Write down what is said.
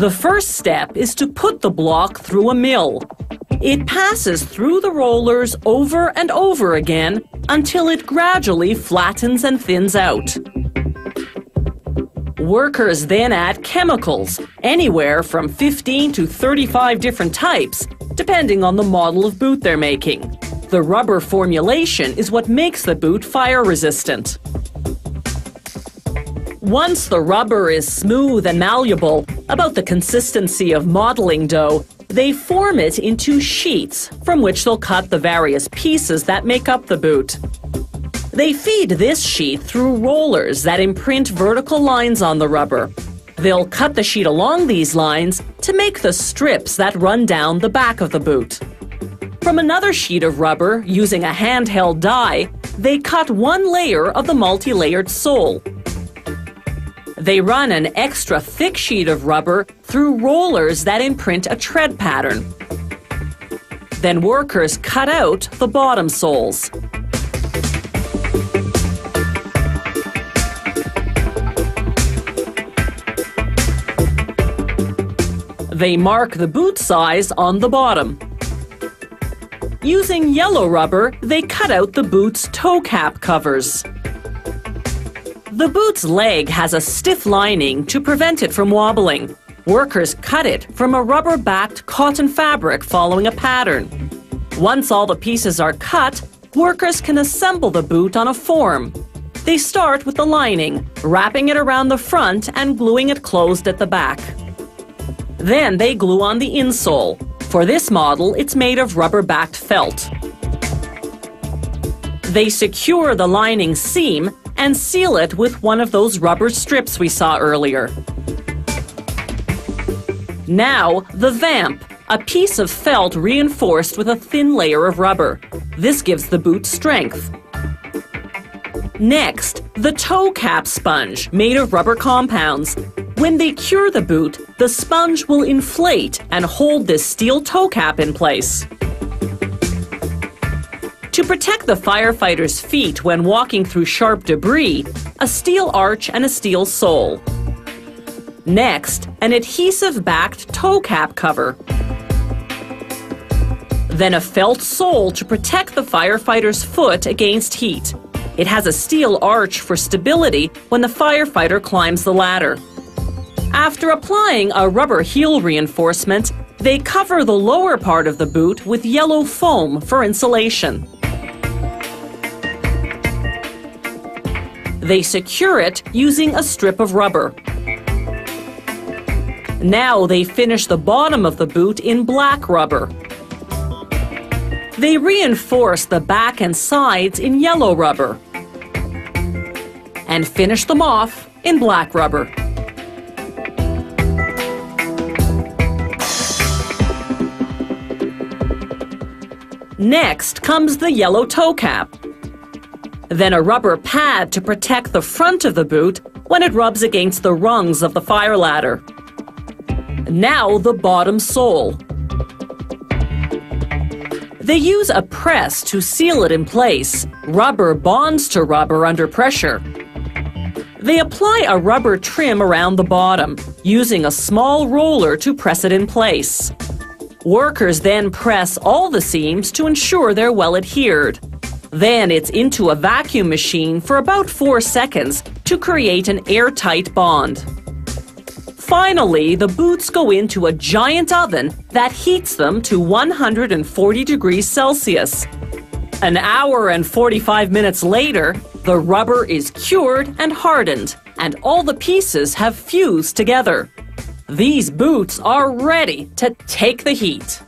The first step is to put the block through a mill. It passes through the rollers over and over again until it gradually flattens and thins out. Workers then add chemicals, anywhere from 15 to 35 different types, depending on the model of boot they're making. The rubber formulation is what makes the boot fire resistant. Once the rubber is smooth and malleable, about the consistency of modeling dough, they form it into sheets from which they'll cut the various pieces that make up the boot. They feed this sheet through rollers that imprint vertical lines on the rubber. They'll cut the sheet along these lines to make the strips that run down the back of the boot. From another sheet of rubber, using a handheld die, they cut one layer of the multi-layered sole. They run an extra thick sheet of rubber through rollers that imprint a tread pattern. Then workers cut out the bottom soles. They mark the boot size on the bottom. Using yellow rubber, they cut out the boot's toe cap covers. The boot's leg has a stiff lining to prevent it from wobbling. Workers cut it from a rubber-backed cotton fabric following a pattern. Once all the pieces are cut, workers can assemble the boot on a form. They start with the lining, wrapping it around the front and gluing it closed at the back. Then they glue on the insole. For this model, it's made of rubber-backed felt. They secure the lining seam and seal it with one of those rubber strips we saw earlier. Now, the vamp, a piece of felt reinforced with a thin layer of rubber. This gives the boot strength. Next, the toe cap sponge, made of rubber compounds. When they cure the boot, the sponge will inflate and hold this steel toe cap in place. To protect the firefighters' feet when walking through sharp debris, a steel arch and a steel sole. Next, an adhesive-backed toe cap cover. Then a felt sole to protect the firefighter's foot against heat. It has a steel arch for stability when the firefighter climbs the ladder. After applying a rubber heel reinforcement, they cover the lower part of the boot with yellow foam for insulation. They secure it using a strip of rubber. Now they finish the bottom of the boot in black rubber. They reinforce the back and sides in yellow rubber and finish them off in black rubber. Next comes the yellow toe cap. Then a rubber pad to protect the front of the boot when it rubs against the rungs of the fire ladder. Now the bottom sole. They use a press to seal it in place. Rubber bonds to rubber under pressure. They apply a rubber trim around the bottom, using a small roller to press it in place. Workers then press all the seams to ensure they're well adhered. Then it's into a vacuum machine for about 4 seconds to create an airtight bond. Finally, the boots go into a giant oven that heats them to 140 degrees Celsius. An hour and 45 minutes later, the rubber is cured and hardened, and all the pieces have fused together. These boots are ready to take the heat.